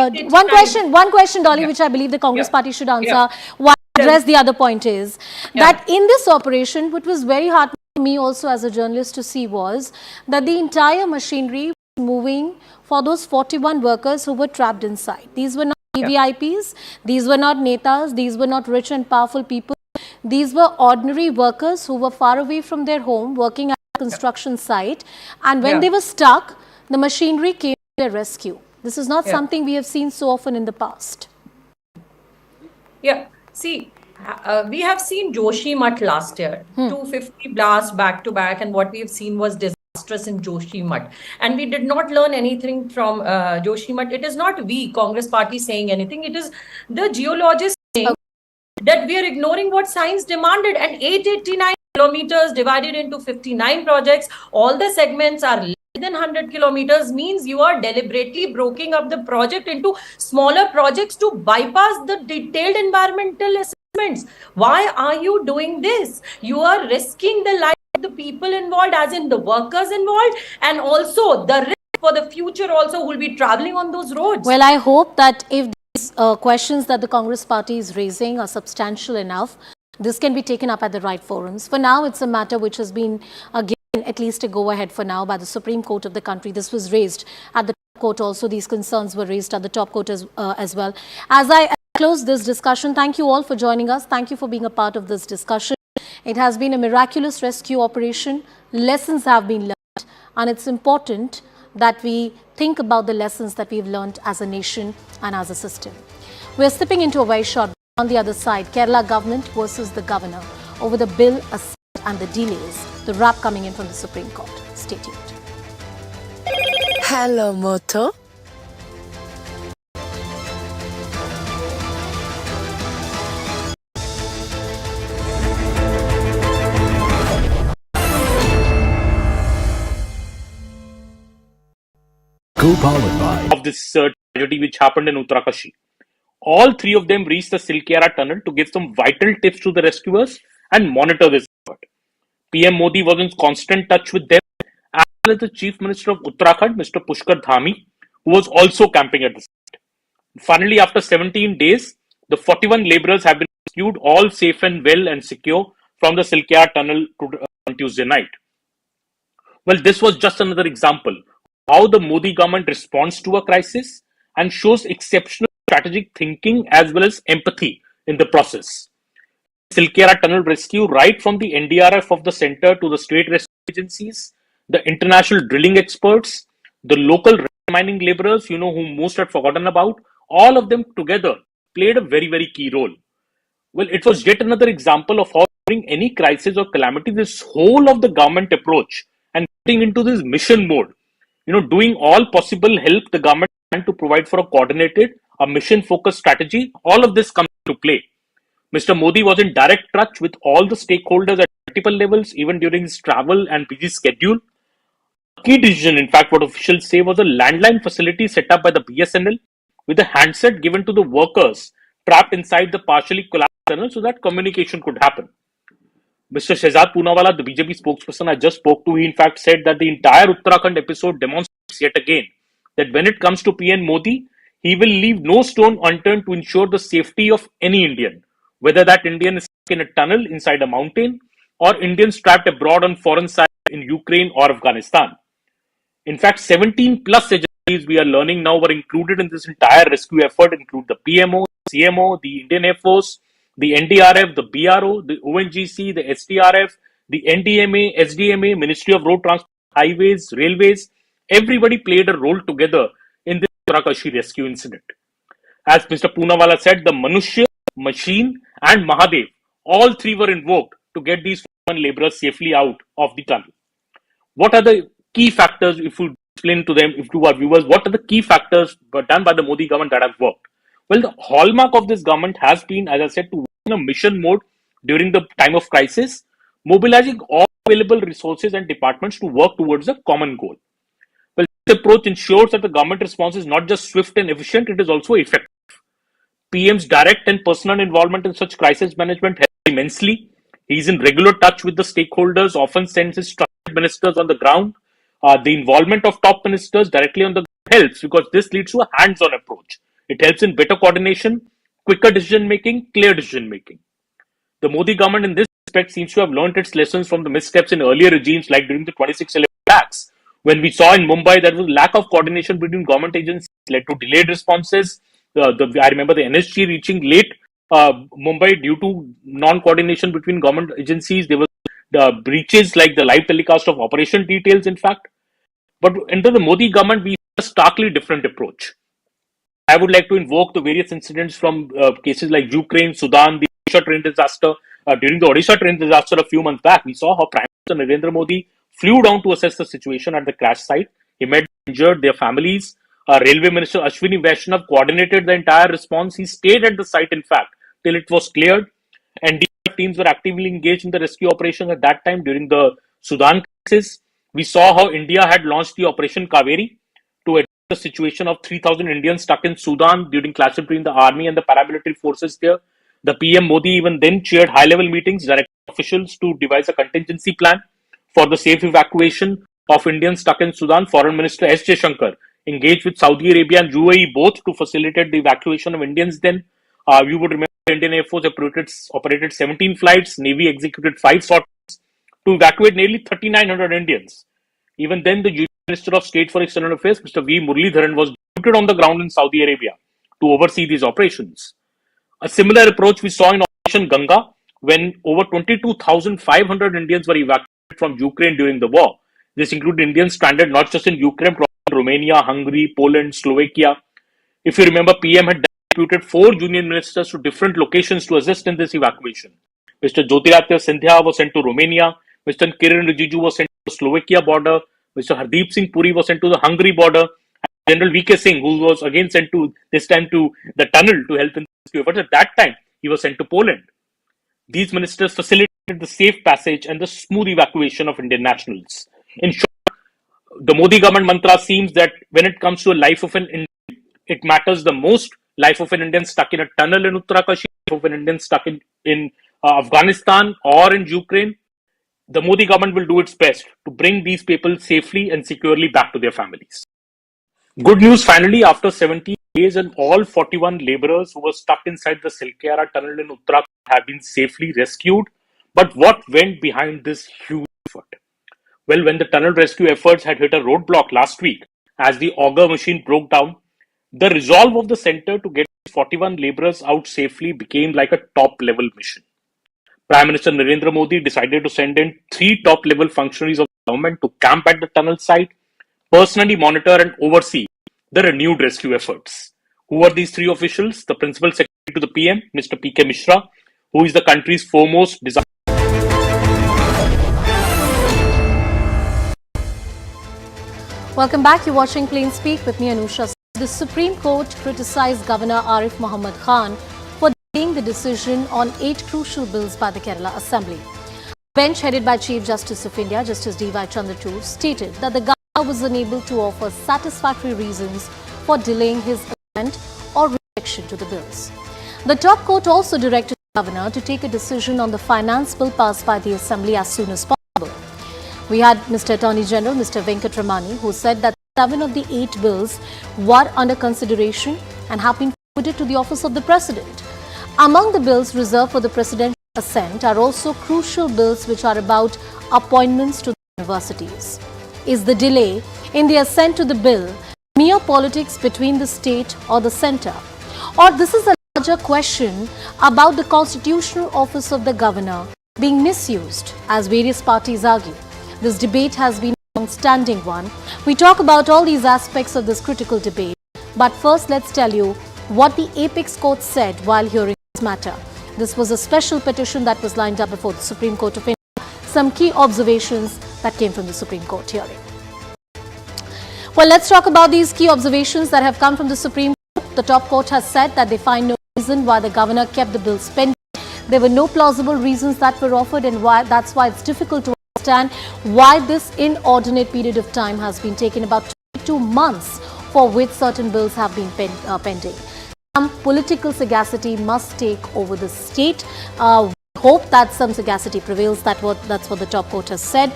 I believe the Congress party should answer. While address the other point is that in this operation, what was very hard for me also as a journalist to see was that the entire machinery was moving for those 41 workers who were trapped inside. These were not VVIPs, these were not netas, these were not rich and powerful people. These were ordinary workers who were far away from their home, working at a construction site, and when they were stuck, the machinery came to their rescue. This is not something we have seen so often in the past. Yeah, see, we have seen Joshimath last year, 250 blasts back to back, and what we have seen was disastrous in Joshimath. And we did not learn anything from Joshimath. It is not we, Congress party, saying anything. It is the geologists saying that we are ignoring what science demanded. And 889 kilometers divided into 59 projects, all the segments are less than 100 kilometers, means you are deliberately breaking up the project into smaller projects to bypass the detailed environmental assessments. Why are you doing this? You are risking the life of the people involved, as in the workers involved, and also the risk for the future also who will be traveling on those roads. Well, I hope that if these questions that the Congress party is raising are substantial enough, this can be taken up at the right forums. For now, it's a matter which has been given at least a go-ahead for now by the Supreme Court of the country. This was raised at the top court also. These concerns were raised at the top court as well. As I close this discussion, thank you all for joining us. Thank you for being a part of this discussion. It has been a miraculous rescue operation. Lessons have been learned, and it's important that we think about the lessons that we've learned as a nation and as a system. We're stepping into a very short break. On the other side, Kerala government versus the governor over the bill assent and the delays. The rap coming in from the Supreme Court. Stay tuned. Hello, Moto. Co-powered by of this tragedy which happened in Uttarkashi. All three of them reached the Silkyara tunnel to give some vital tips to the rescuers and monitor this effort. PM Modi was in constant touch with them, as well as the Chief Minister of Uttarakhand, Mr. Pushkar Dhami, who was also camping at the site. Finally, after 17 days, the 41 laborers have been rescued, all safe and well and secure from the Silkyara tunnel on Tuesday night. Well, this was just another example of how the Modi government responds to a crisis and shows exceptional strategic thinking as well as empathy in the process. Silkyara tunnel rescue, right from the NDRF of the center to the state rescue agencies, the international drilling experts, the local mining laborers, whom most had forgotten about, all of them together played a very, very key role. Well, it was yet another example of how during any crisis or calamity, this whole of the government approach and getting into this mission mode, doing all possible help the government can to provide for a coordinated, a mission-focused strategy, all of this comes into play. Mr. Modi was in direct touch with all the stakeholders at multiple levels, even during his travel and busy schedule. A key decision, in fact, what officials say, was a landline facility set up by the BSNL with a handset given to the workers trapped inside the partially collapsed tunnel so that communication could happen. Mr. Shehzad Poonawala, the BJP spokesperson I just spoke to, he in fact said that the entire Uttarakhand episode demonstrates yet again that when it comes to PM Modi, he will leave no stone unturned to ensure the safety of any Indian, whether that Indian is stuck in a tunnel inside a mountain or Indians trapped abroad on foreign soil in Ukraine or Afghanistan. In fact, 17 plus agencies we are learning now were included in this entire rescue effort, include the PMO, CMO, the Indian Air Force, the NDRF, the BRO, the ONGC, the SDRF, the NDMA, SDMA, Ministry of Road Transport, Highways, Railways. Everybody played a role together in this Uttarkashi rescue incident. As Mr. Poonawala said, the Manushya, Machine and Mahadev, all three were invoked to get these laborers safely out of the tunnel. What are the key factors, if we explain to them, if to our viewers, what are the key factors done by the Modi government that have worked? Well, the hallmark of this government has been, as I said, to work in a mission mode during the time of crisis, mobilizing all available resources and departments to work towards a common goal. Well, this approach ensures that the government response is not just swift and efficient, it is also effective. PM's direct and personal involvement in such crisis management helps immensely. He is in regular touch with the stakeholders, often sends his trusted ministers on the ground. The involvement of top ministers directly on the ground helps because this leads to a hands-on approach. It helps in better coordination, quicker decision making, clear decision making. The Modi government in this respect seems to have learned its lessons from the missteps in earlier regimes like during the 2611 attacks, when we saw in Mumbai there was lack of coordination between government agencies led to delayed responses. I remember the NSG reaching late Mumbai due to non-coordination between government agencies. There were breaches like the live telecast of operation details, in fact. But under the Modi government, we see a starkly different approach. I would like to invoke the various incidents from cases like Ukraine, Sudan, the Odisha train disaster. During the Odisha train disaster a few months back, we saw how Prime Minister Narendra Modi flew down to assess the situation at the crash site. He met the injured, their families. Railway Minister Ashwini Vaishnav coordinated the entire response. He stayed at the site, in fact, till it was cleared. And teams were actively engaged in the rescue operation at that time during the Sudan crisis. We saw how India had launched the Operation Kaveri to address the situation of 3,000 Indians stuck in Sudan during clashes between the army and the paramilitary forces there. The PM Modi even then chaired high-level meetings, directing officials to devise a contingency plan for the safe evacuation of Indians stuck in Sudan. Foreign Minister S. Jaishankar engaged with Saudi Arabia and UAE both to facilitate the evacuation of Indians then. You would remember the Indian Air Force operated 17 flights, Navy executed 5 sorties to evacuate nearly 3,900 Indians. Even then, the Union Minister of State for External Affairs, Mr. V. Muralidharan, was deputed on the ground in Saudi Arabia to oversee these operations. A similar approach we saw in Operation Ganga when over 22,500 Indians were evacuated from Ukraine during the war. This included Indians stranded not just in Ukraine, but also in Romania, Hungary, Poland, Slovakia. If you remember, PM had deputed 4 union ministers to different locations to assist in this evacuation. Mr. Jyotiraditya Scindia was sent to Romania. Mr. Kiran Rijiju was sent to the Slovakia border. Mr. Hardeep Singh Puri was sent to the Hungary border. And General V.K. Singh, who was again sent to this time to the tunnel to help in the rescue efforts, at that time he was sent to Poland. These ministers facilitated the safe passage and the smooth evacuation of Indian nationals. In short, The Modi government mantra seems that when it comes to a life of an Indian, it matters the most. Life of an Indian stuck in a tunnel in Uttarakhand, life of an Indian stuck in Afghanistan or in Ukraine. The Modi government will do its best to bring these people safely and securely back to their families. Good news finally, after 70 days, and all 41 laborers who were stuck inside the Silkyara tunnel in Uttarakhand have been safely rescued. But what went behind this huge effort? Well, when the tunnel rescue efforts had hit a roadblock last week, as the auger machine broke down, the resolve of the center to get 41 laborers out safely became like a top level mission. Prime Minister Narendra Modi decided to send in 3 top level functionaries of the government to camp at the tunnel site, personally monitor and oversee the renewed rescue efforts. Who are these 3 officials? The Principal Secretary to the PM, Mr. P.K. Mishra, who is the country's foremost disaster. Welcome back. You're watching Plain Speak with me, Anusha. The Supreme Court criticized Governor Arif Muhammad Khan for delaying the decision on 8 crucial bills by the Kerala Assembly. A bench headed by Chief Justice of India, Justice D.Y. Chandrachud, stated that the governor was unable to offer satisfactory reasons for delaying his assent or rejection to the bills. The top court also directed the governor to take a decision on the finance bill passed by the Assembly as soon as possible. We had Mr. Attorney General, Mr. Venkatramani, who said that 7 of the 8 bills were under consideration and have been forwarded to the office of the President. Among the bills reserved for the presidential assent are also crucial bills which are about appointments to the universities. Is the delay in the assent to the bill mere politics between the state or the centre? Or this is a larger question about the constitutional office of the governor being misused, as various parties argue? This debate has been a long-standing one. We talk about all these aspects of this critical debate. But first, let's tell you what the Apex Court said while hearing this matter. This was a special petition that was lined up before the Supreme Court of India. Some key observations that came from the Supreme Court hearing. Well, let's talk about these key observations that have come from the Supreme Court. The top court has said that they find no reason why the governor kept the bills pending. There were no plausible reasons that were offered, and that's why it's difficult to understand why this inordinate period of time has been taken, about 22 months for which certain bills have been pending. Some political sagacity must take over the state. We hope that some sagacity prevails. That's what the top court has said.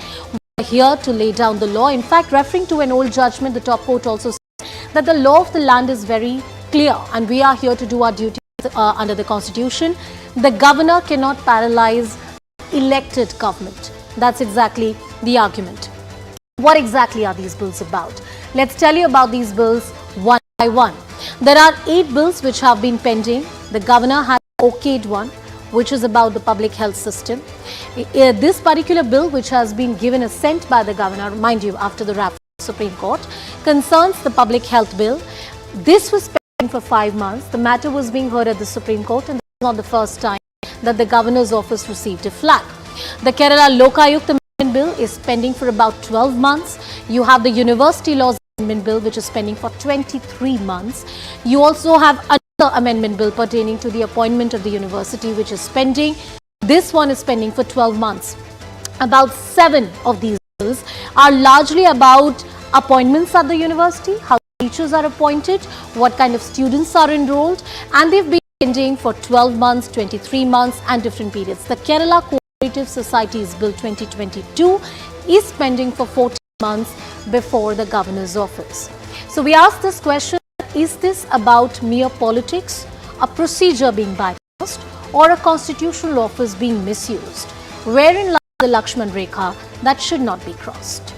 We're here to lay down the law. In fact, referring to an old judgment, the top court also said that the law of the land is very clear and we are here to do our duty under the Constitution. The governor cannot paralyze elected government. That's exactly the argument. What exactly are these bills about? Let's tell you about these bills one by one. There are 8 bills which have been pending. The governor has okayed one, which is about the public health system. This particular bill, which has been given assent by the governor, mind you, after the wrap of the Supreme Court, concerns the public health bill. This was pending for 5 months. The matter was being heard at the Supreme Court, and this is not the first time that the governor's office received a flag. The Kerala Lokayukta Amendment Bill is pending for about 12 months. You have the University Laws Amendment Bill, which is pending for 23 months. You also have another amendment bill pertaining to the appointment of the university, which is pending. This one is pending for 12 months. About 7 of these bills are largely about appointments at the university, how teachers are appointed, what kind of students are enrolled, and they've been pending for 12 months, 23 months and different periods. The Kerala Cooperative Societies Bill 2022 is pending for 14 months before the governor's office. So we ask this question, is this about mere politics, a procedure being bypassed, or a constitutional office being misused? Wherein lies the Lakshman Rekha that should not be crossed?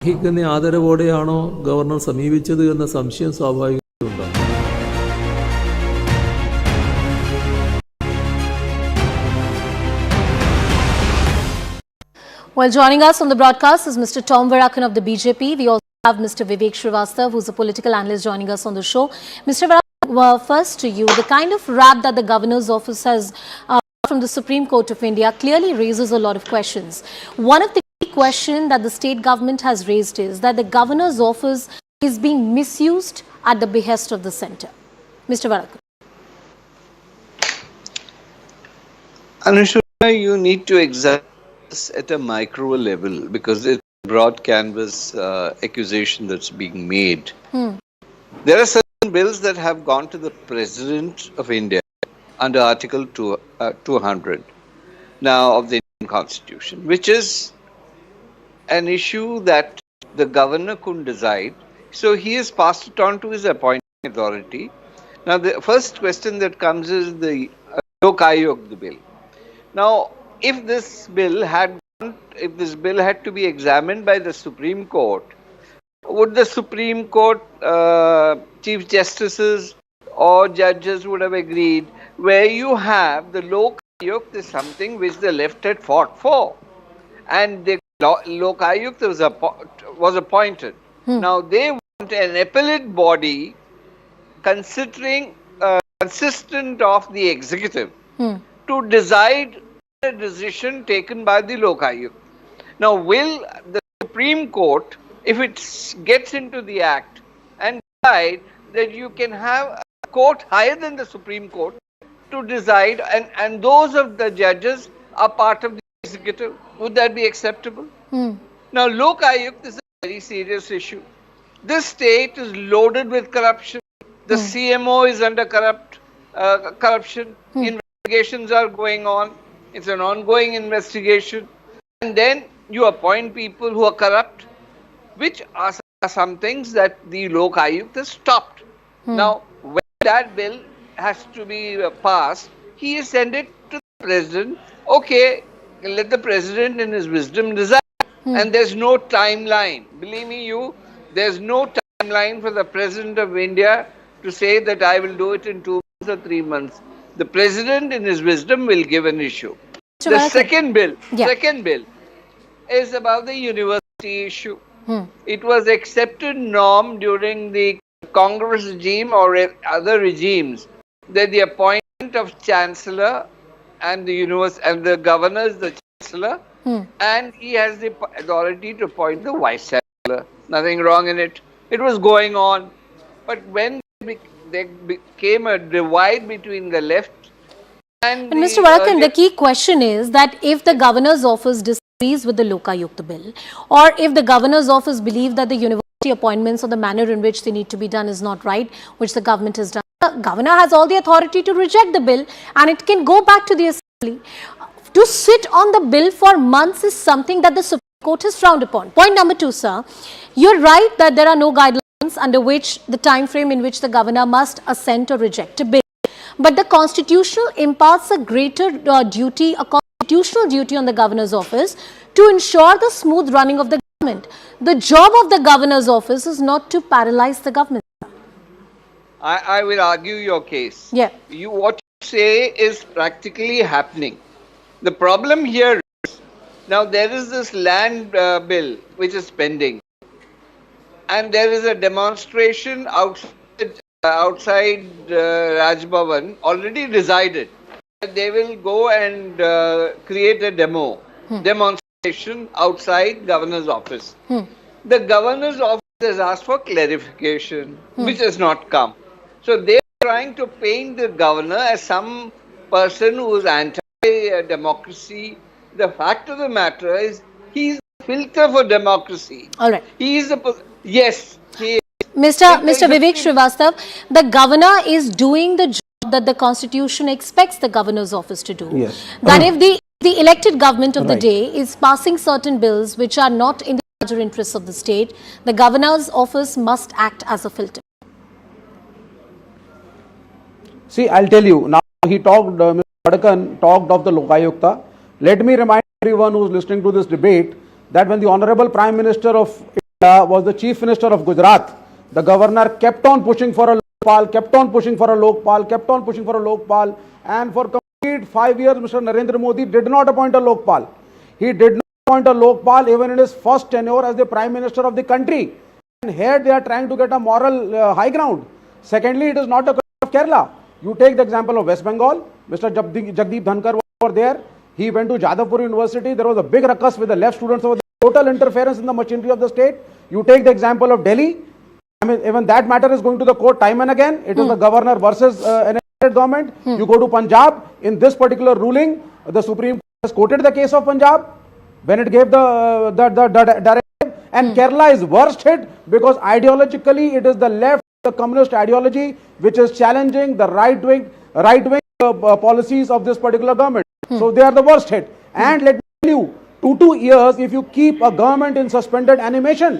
അർഹിക്കുന്ന ആദരവോടെയാണോ governor സമീപിച്ചത് എന്ന സംശയം സ്വാഭാവികമായിട്ടുണ്ടാകും. Well, joining us on the broadcast is Mr. Tom Varakan of the BJP. We also have Mr. Vivek Srivastav, who's a political analyst, joining us on the show. Mr. Varakan, first to you, the kind of rap that the governor's office has from the Supreme Court of India clearly raises a lot of questions. One of the key questions that the state government has raised is that the governor's office is being misused at the behest of the centre. Mr. Varakar. Anusha, you need to examine this at a micro level because it's a broad canvas accusation that's being made. There are certain bills that have gone to the President of India under Article 200 now of the Indian Constitution, which is an issue that the governor couldn't decide. So he has passed it on to his appointing authority. Now the first question that comes is the Lok Ayog, the bill. Now, if this bill had to be examined by the Supreme Court, would the Supreme Court Chief Justices or judges would have agreed where you have the Lok Ayukt is something which the left had fought for, and the Lok Ayukt was appointed. Now they want an appellate body considering consistent of the executive to decide a decision taken by the Lok Ayukt. Now, will the Supreme Court, if it gets into the act and decide that you can have a court higher than the Supreme Court to decide, and those of the judges are part of the executive, would that be acceptable? Now, Lok Ayukt is a very serious issue. This state is loaded with corruption. The CMO is under corruption. Investigations are going on. It's an ongoing investigation. And then you appoint people who are corrupt, which are some things that the Lok Ayukt has stopped. Now, when that bill has to be passed, he has sent it to the President. Okay, let the President in his wisdom decide. And there's no timeline. Believe me, there's no timeline for the President of India to say that I will do it in 2 months or 3 months. The President in his wisdom will give an issue. The second bill is about the university issue. It was accepted norm during the Congress regime or other regimes that the appointment of Chancellor and the governor is the Chancellor, and he has the authority to appoint the Vice Chancellor. Nothing wrong in it. It was going on. But when there became a divide between the left and Mr. Varakar, the key question is that if the governor's office disagrees with the Lok Ayukt bill, or if the governor's office believes that the university appointments or the manner in which they need to be done is not right, which the government has done, the governor has all the authority to reject the bill and it can go back to the assembly. To sit on the bill for months is something that the Supreme Court has frowned upon. Point number 2, sir, you're right that there are no guidelines under which the time frame in which the governor must assent or reject a bill. But the constitutional imparts a greater duty, a constitutional duty on the governor's office to ensure the smooth running of the government. The job of the governor's office is not to paralyze the government. I will argue your case. Yeah. What you say is practically happening. The problem here is, now there is this land bill which is pending, and there is a demonstration outside Raj Bhavan already decided. They will go and create a demonstration outside governor's office. The governor's office has asked for clarification, which has not come. So they are trying to paint the governor as some person who is anti-democracy. The fact of the matter is, he is the filter for democracy. All right. He is the yes. He is. Mr. Vivek Srivastav, the governor is doing the job that the Constitution expects the governor's office to do. Yes. That if the elected government of the day is passing certain bills which are not in the larger interests of the state, the governor's office must act as a filter. See, I'll tell you, now he talked, Mr. Vadakan talked of the Lok Ayukta. Let me remind everyone who is listening to this debate that when the Honorable Prime Minister of India was the Chief Minister of Gujarat, the governor kept on pushing for a Lokpal, kept on pushing for a Lokpal, kept on pushing for a Lokpal, and for complete 5 years, Mr. Narendra Modi did not appoint a Lokpal. He did not appoint a Lokpal even in his first tenure as the Prime Minister of the country. And here they are trying to get a moral high ground. Secondly, it is not a question of Kerala. You take the example of West Bengal. Mr. Jagdeep Dhankar was over there. He went to Jadavpur University. There was a big ruckus with the left students over there. Total interference in the machinery of the state. You take the example of Delhi. I mean, even that matter is going to the court time and again. It is the governor versus an elected government. You go to Punjab. In this particular ruling, the Supreme Court has quoted the case of Punjab when it gave the directive. And Kerala is worst hit because ideologically it is the left, the communist ideology, which is challenging the right wing policies of this particular government. So they are the worst hit. And let me tell you, 2 years, if you keep a government in suspended animation,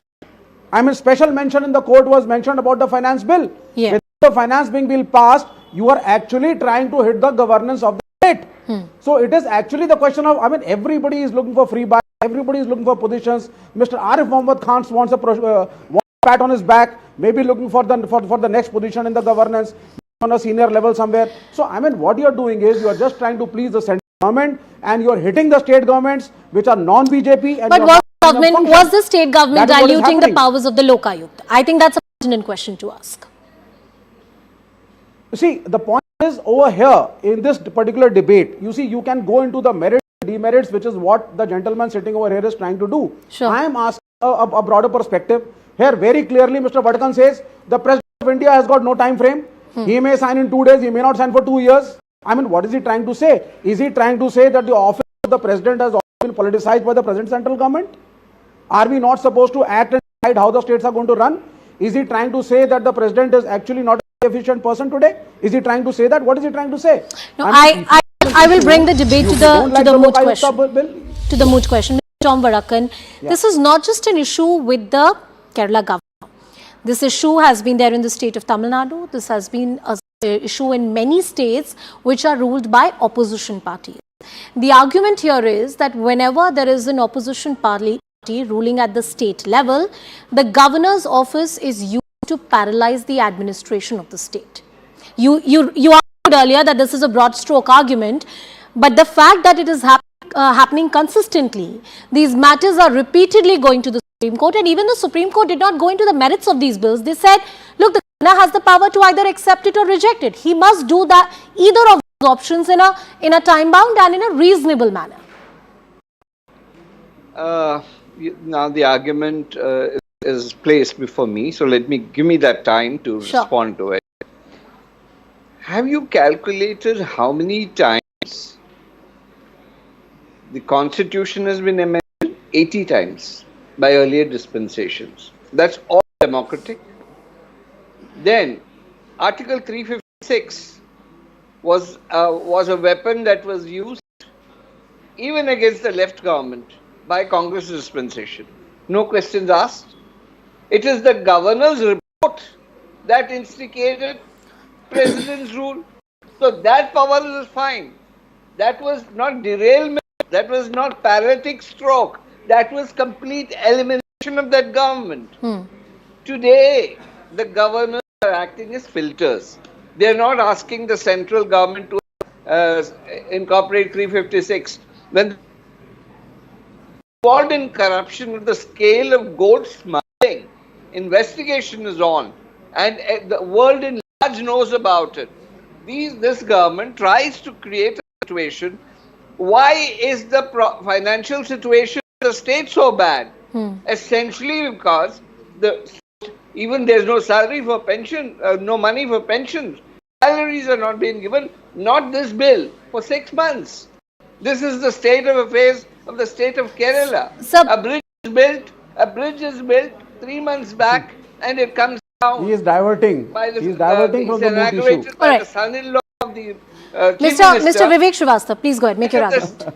I mean, special mention in the court was mentioned about the finance bill. Yeah. With the finance bill passed, you are actually trying to hit the governance of the state. So it is actually the question of, I mean, everybody is looking for free buy, everybody is looking for positions. Mr. Arif Mohammed Khan wants a pat on his back, maybe looking for the next position in the governance on a senior level somewhere. So, I mean, what you are doing is you are just trying to please the central government and you are hitting the state governments which are non-BJP. But was the state government diluting the powers of the Lokayukta? I think that's a pertinent question to ask. See, the point is over here in this particular debate, you see, you can go into the merits, demerits, which is what the gentleman sitting over here is trying to do. Sure. I am asking a broader perspective. Here, very clearly, Mr. Vadkan says the President of India has got no time frame. He may sign in 2 days, he may not sign for 2 years. I mean, what is he trying to say? Is he trying to say that the office of the President has been politicized by the present central government? Are we not supposed to act and decide how the states are going to run? Is he trying to say that the President is actually not an efficient person today? Is he trying to say that? What is he trying to say? No, I will bring the debate to the moot question. To the moot question. Tom Vadkan, this is not just an issue with the Kerala government. This issue has been there in the state of Tamil Nadu. This has been an issue in many states which are ruled by opposition parties. The argument here is that whenever there is an opposition party ruling at the state level, the governor's office is used to paralyze the administration of the state. You argued earlier that this is a broad stroke argument, but the fact that it is happening consistently, these matters are repeatedly going to the Supreme Court, and even the Supreme Court did not go into the merits of these bills. They said, look, the governor has the power to either accept it or reject it. He must do that, either of those options in a time bound and in a reasonable manner. Now the argument is placed before me, so give me that time to respond to it. Have you calculated how many times the Constitution has been amended? 80 times by earlier dispensations. That's all democratic. Then Article 356 was a weapon that was used even against the left government by Congress dispensation. No questions asked. It is the governor's report that instigated President's rule. So that power is fine. That was not derailment. That was not paralytic stroke. That was complete elimination of that government. Today, the governors are acting as filters. They are not asking the central government to incorporate 356. When involved in corruption of the scale of gold smuggling, investigation is on, and the world in large knows about it. This government tries to create a situation. Why is the financial situation of the state so bad? Essentially because even there's no salary for pension, no money for pensions. Salaries are not being given. Not this bill for 6 months. This is the state of affairs of the state of Kerala. A bridge is built 3 months back, and it comes down. He is diverting. He is diverting from the moot issue. By the son-in-law of the Mr. Vivek Srivastava, please go ahead, make your argument.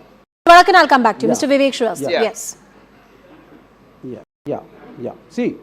Vadkan, I'll come back to you. Mr. Vivek Srivastava, yes. Yeah. See,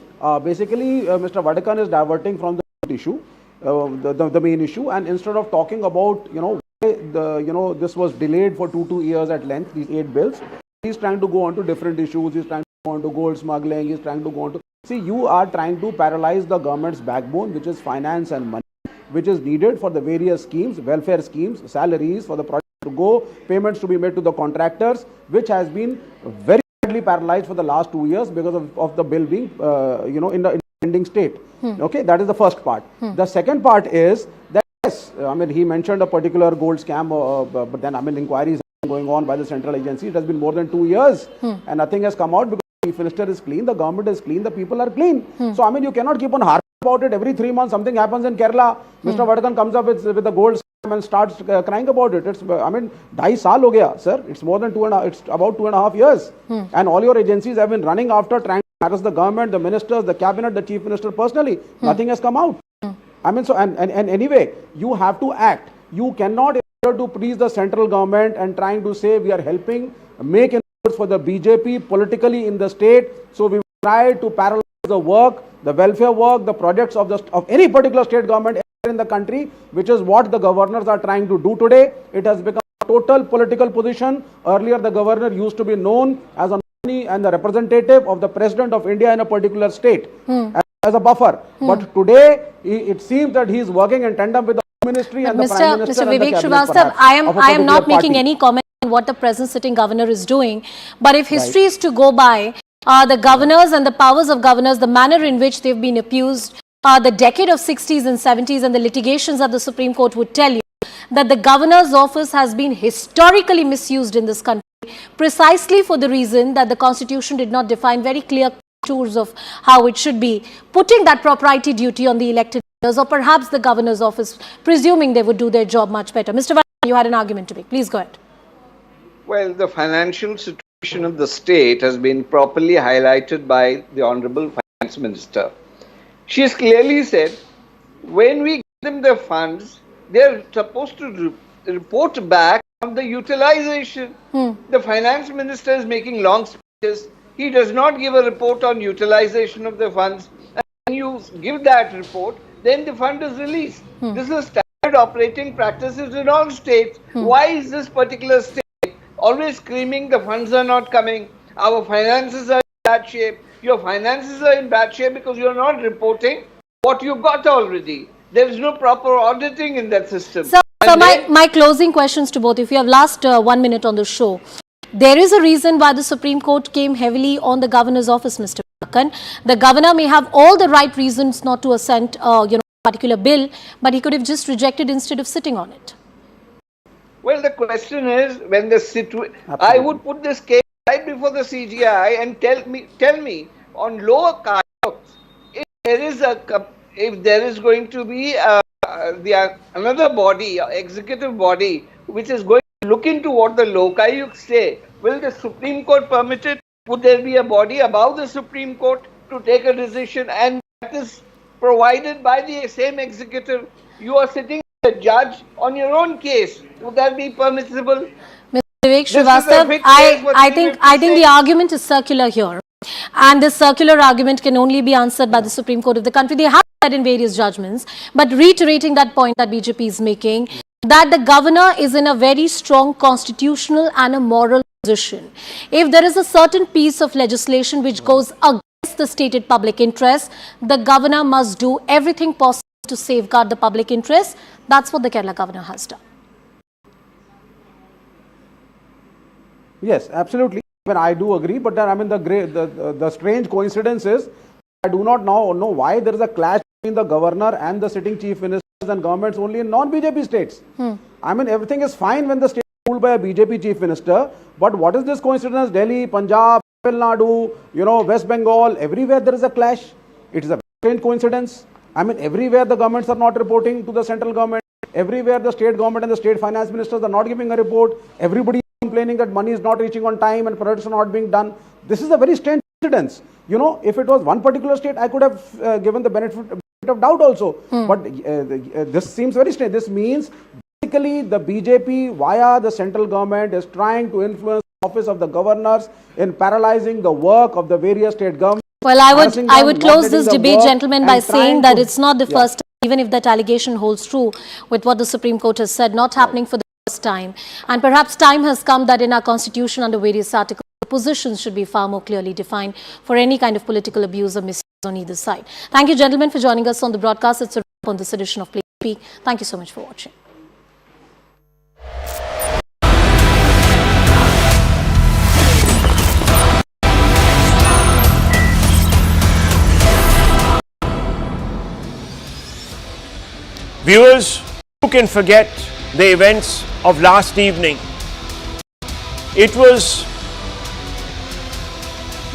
basically, Mr. Vadkan is diverting from the issue, the main issue, and instead of talking about, why this was delayed for 2 years at length, these 8 bills, he's trying to go on to different issues. He's trying to go on to gold smuggling. He's trying to go on to... See, you are trying to paralyze the government's backbone, which is finance and money, which is needed for the various schemes, welfare schemes, salaries for the project to go, payments to be made to the contractors, which has been very badly paralyzed for the last 2 years because of the bill being, in the pending state. Okay, that is the first part. The second part is that, yes, I mean, he mentioned a particular gold scam, but then, I mean, inquiries going on by the central agency. It has been more than 2 years and nothing has come out because the Chief Minister is clean, the government is clean, the people are clean. So I mean, you cannot keep on harping about it. Every 3 months something happens in Kerala. Mr. Vadakan comes up with the gold stamp and starts crying about it. It's, I mean, 2.5 saal ho gaya, sir. It's more than 2.5, it's about 2.5 years. And all your agencies have been running after trying to harass the government, the ministers, the cabinet, the Chief Minister personally. Nothing has come out. I mean, so, and anyway, you have to act. You cannot, in order to please the central government and trying to say we are helping make inroads for the BJP politically in the state. So we try to paralyze the work, the welfare work, the projects of any particular state government in the country, which is what the governors are trying to do today. It has become a total political position. Earlier, the governor used to be known as a nominee and the representative of the president of India in a particular state. As a buffer, but today it seems that he is working in tandem with the ministry and the prime minister. Mr. Vivek Srivastava, I am not making any comment on what the present sitting governor is doing, but if history is to go by, the governors and the powers of governors, the manner in which they've been abused, the decade of 60s and 70s and the litigations at the Supreme Court would tell you that the governor's office has been historically misused in this country, precisely for the reason that the constitution did not define very clear tours of how it should be, putting that propriety duty on the elected leaders, or perhaps the governor's office, presuming they would do their job much better. Mr. Vadakan, you had an argument to make. Please go ahead. Well, the financial situation of the state has been properly highlighted by the Honorable Finance Minister. She has clearly said, when we give them the funds, they are supposed to report back on the utilization. The Finance Minister is making long speeches. He does not give a report on utilization of the funds. And when you give that report, then the fund is released. This is standard operating practices in all states. Why is this particular state always screaming the funds are not coming? Our finances are in bad shape. Your finances are in bad shape because you are not reporting what you got already. There is no proper auditing in that system. So my closing questions to both. If you have last 1 minute on the show. There is a reason why the Supreme Court came heavily on the governor's office, Mr. Vadakan. The governor may have all the right reasons not to assent, a particular bill, but he could have just rejected instead of sitting on it. Well, the question is, when the I would put this case right before the CGI and tell me on lower cards, if there is going to be another body, executive body, which is going to look into what the Lokayukt say, will the Supreme Court permit it? Would there be a body above the Supreme Court to take a decision? And that is provided by the same executive. You are sitting as a judge on your own case. Would that be permissible? Mr. Vivek Srivastava, I think the argument is circular here. And this circular argument can only be answered by the Supreme Court of the country. They have said in various judgments, but reiterating that point that BJP is making, that the governor is in a very strong constitutional and a moral position. If there is a certain piece of legislation which goes against the stated public interest, the governor must do everything possible to safeguard the public interest. That's what the Kerala governor has done. Yes, absolutely. I mean, I do agree, but I mean the strange coincidence is I do not know why there is a clash between the governor and the sitting chief ministers and governments only in non-BJP states. I mean, everything is fine when the state is ruled by a BJP chief minister, but what is this coincidence? Delhi, Punjab, Tamil Nadu, West Bengal, everywhere there is a clash. It is a strange coincidence. I mean, everywhere the governments are not reporting to the central government. Everywhere the state government and the state finance ministers are not giving a report. Everybody is complaining that money is not reaching on time and projects are not being done. This is a very strange coincidence. If it was one particular state, I could have given the benefit of doubt also. But this seems very strange. This means basically the BJP via the central government is trying to influence the office of the governors in paralyzing the work of the various state governments. Well, I would close this debate, gentlemen, by saying that it's not the first time, even if that allegation holds true with what the Supreme Court has said, not happening for the first time. And perhaps time has come that in our constitution under various articles, positions should be far more clearly defined for any kind of political abuse or misuse on either side. Thank you, gentlemen, for joining us on the broadcast. It's a wrap on this edition of Plain Speak. Thank you so much for watching. Viewers, who can forget the events of last evening? It was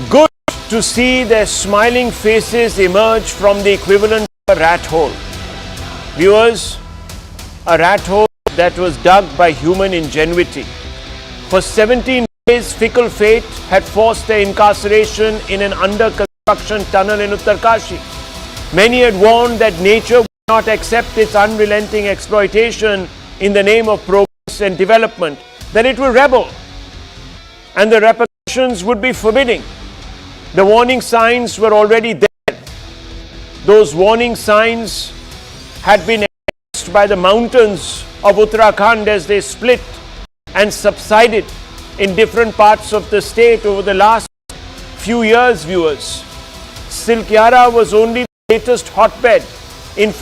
good to see their smiling faces emerge from the equivalent of a rat hole. Viewers, a rat hole that was dug by human ingenuity. For 17 days, fickle fate had forced their incarceration in an under-construction tunnel in Uttarkashi. Many had warned that nature would not accept its unrelenting exploitation in the name of progress and development, that it would rebel, and the repercussions would be forbidding. The warning signs were already there. Those warning signs had been evidenced by the mountains of Uttarakhand as they split and subsided in different parts of the state over the last few years, viewers. Silkyara was only the latest hotbed in